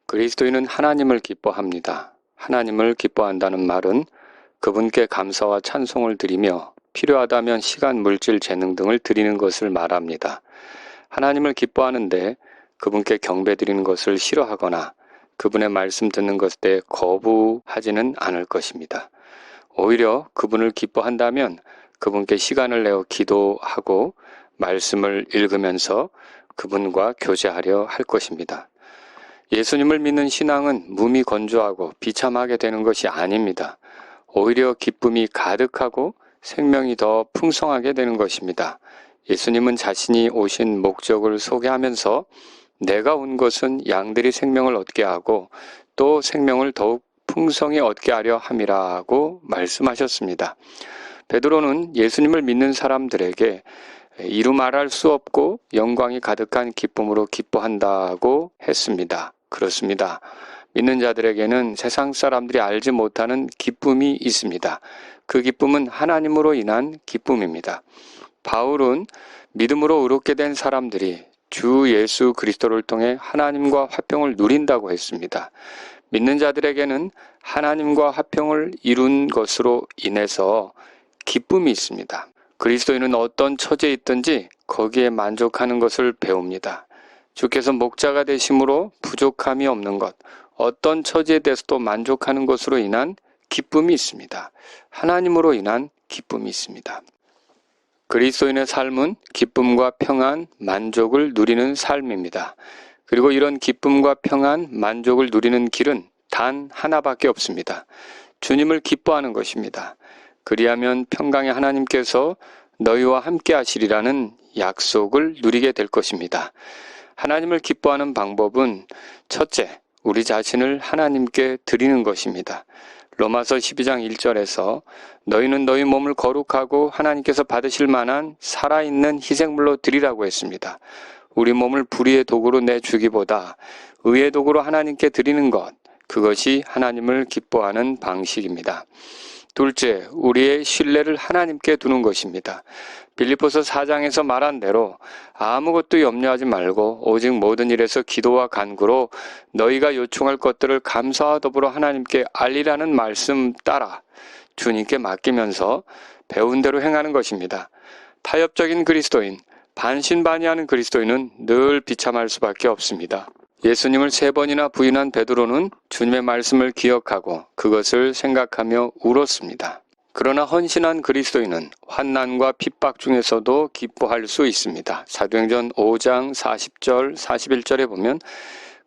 그리스도인은 하나님을 기뻐합니다. 하나님을 기뻐한다는 말은 그분께 감사와 찬송을 드리며 필요하다면 시간, 물질, 재능 등을 드리는 것을 말합니다. 하나님을 기뻐하는데 그분께 경배드리는 것을 싫어하거나 그분의 말씀 듣는 것에 거부하지는 않을 것입니다. 오히려 그분을 기뻐한다면 그분께 시간을 내어 기도하고 말씀을 읽으면서 그분과 교제하려 할 것입니다. 예수님을 믿는 신앙은 몸이 건조하고 비참하게 되는 것이 아닙니다. 오히려 기쁨이 가득하고 생명이 더 풍성하게 되는 것입니다. 예수님은 자신이 오신 목적을 소개하면서 내가 온 것은 양들이 생명을 얻게 하고 또 생명을 더욱 풍성히 얻게 하려 함이라고 말씀하셨습니다. 베드로는 예수님을 믿는 사람들에게 이루 말할 수 없고 영광이 가득한 기쁨으로 기뻐한다고 했습니다. 그렇습니다. 믿는 자들에게는 세상 사람들이 알지 못하는 기쁨이 있습니다. 그 기쁨은 하나님으로 인한 기쁨입니다. 바울은 믿음으로 의롭게 된 사람들이 주 예수 그리스도를 통해 하나님과 화평을 누린다고 했습니다. 믿는 자들에게는 하나님과 화평을 이룬 것으로 인해서 기쁨이 있습니다. 그리스도인은 어떤 처지에 있든지 거기에 만족하는 것을 배웁니다. 주께서 목자가 되심으로 부족함이 없는 것, 어떤 처지에 대해서도 만족하는 것으로 인한 기쁨이 있습니다. 하나님으로 인한 기쁨이 있습니다. 그리스도인의 삶은 기쁨과 평안, 만족을 누리는 삶입니다. 그리고 이런 기쁨과 평안, 만족을 누리는 길은 단 하나밖에 없습니다. 주님을 기뻐하는 것입니다. 그리하면 평강의 하나님께서 너희와 함께 하시리라는 약속을 누리게 될 것입니다. 하나님을 기뻐하는 방법은 첫째, 우리 자신을 하나님께 드리는 것입니다. 로마서 12장 1절에서 너희는 너희 몸을 거룩하고 하나님께서 받으실 만한 살아있는 희생물로 드리라고 했습니다. 우리 몸을 불의의 도구로 내주기보다 의의 도구로 하나님께 드리는 것, 그것이 하나님을 기뻐하는 방식입니다. 둘째, 우리의 신뢰를 하나님께 두는 것입니다. 빌립보서 4장에서 말한 대로 아무것도 염려하지 말고 오직 모든 일에서 기도와 간구로 너희가 요청할 것들을 감사와 더불어 하나님께 알리라는 말씀 따라 주님께 맡기면서 배운 대로 행하는 것입니다. 타협적인 그리스도인, 반신반의하는 그리스도인은 늘 비참할 수밖에 없습니다. 예수님을 3번이나 부인한 베드로는 주님의 말씀을 기억하고 그것을 생각하며 울었습니다. 그러나 헌신한 그리스도인은 환난과 핍박 중에서도 기뻐할 수 있습니다. 사도행전 5장 40절, 41절에 보면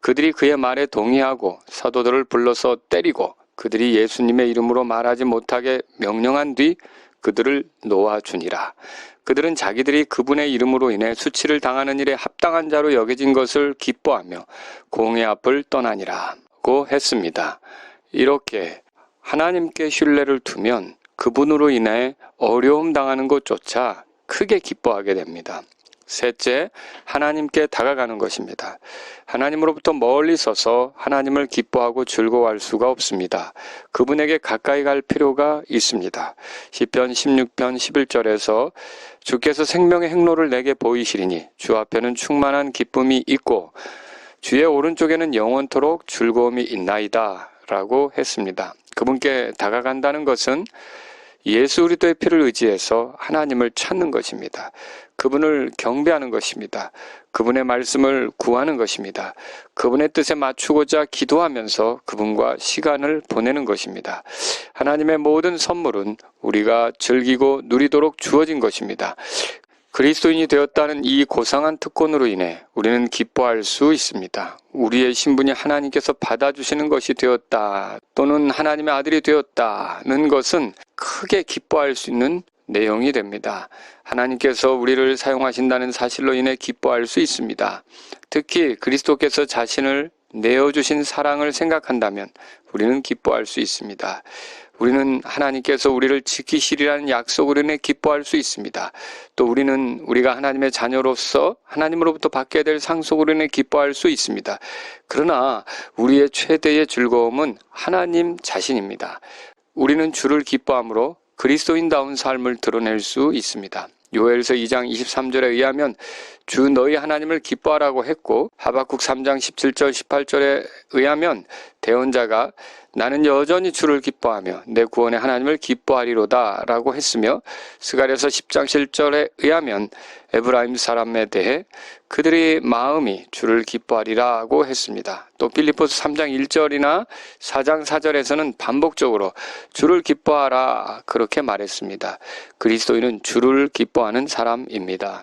그들이 그의 말에 동의하고 사도들을 불러서 때리고 그들이 예수님의 이름으로 말하지 못하게 명령한 뒤 그들을 놓아주니라. 그들은 자기들이 그분의 이름으로 인해 수치를 당하는 일에 합당한 자로 여겨진 것을 기뻐하며 공의 앞을 떠나니라고 했습니다. 이렇게 하나님께 신뢰를 두면 그분으로 인해 어려움 당하는 것조차 크게 기뻐하게 됩니다. 셋째, 하나님께 다가가는 것입니다. 하나님으로부터 멀리 서서 하나님을 기뻐하고 즐거워할 수가 없습니다. 그분에게 가까이 갈 필요가 있습니다. 시편 16편 11절에서 주께서 생명의 행로를 내게 보이시리니 주 앞에는 충만한 기쁨이 있고 주의 오른쪽에는 영원토록 즐거움이 있나이다 라고 했습니다. 그분께 다가간다는 것은 예수 그리스도의 피를 의지해서 하나님을 찾는 것입니다. 그분을 경배하는 것입니다. 그분의 말씀을 구하는 것입니다. 그분의 뜻에 맞추고자 기도하면서 그분과 시간을 보내는 것입니다. 하나님의 모든 선물은 우리가 즐기고 누리도록 주어진 것입니다. 그리스도인이 되었다는 이 고상한 특권으로 인해 우리는 기뻐할 수 있습니다. 우리의 신분이 하나님께서 받아주시는 것이 되었다 또는 하나님의 아들이 되었다는 것은 크게 기뻐할 수 있는 내용이 됩니다. 하나님께서 우리를 사용하신다는 사실로 인해 기뻐할 수 있습니다. 특히 그리스도께서 자신을 내어주신 사랑을 생각한다면 우리는 기뻐할 수 있습니다. 우리는 하나님께서 우리를 지키시리라는 약속으로 인해 기뻐할 수 있습니다. 또 우리는 우리가 하나님의 자녀로서 하나님으로부터 받게 될 상속으로 인해 기뻐할 수 있습니다. 그러나 우리의 최대의 즐거움은 하나님 자신입니다. 우리는 주를 기뻐함으로 그리스도인다운 삶을 드러낼 수 있습니다. 요엘서 2장 23절에 의하면 주 너희 하나님을 기뻐하라고 했고 하박국 3장 17절 18절에 의하면 대언자가 나는 여전히 주를 기뻐하며 내 구원의 하나님을 기뻐하리로다 라고 했으며 스가랴서 10장 7절에 의하면 에브라임 사람에 대해 그들의 마음이 주를 기뻐하리라고 했습니다. 또 빌립보서 3장 1절이나 4장 4절에서는 반복적으로 주를 기뻐하라 그렇게 말했습니다. 그리스도인은 주를 기뻐하는 사람입니다.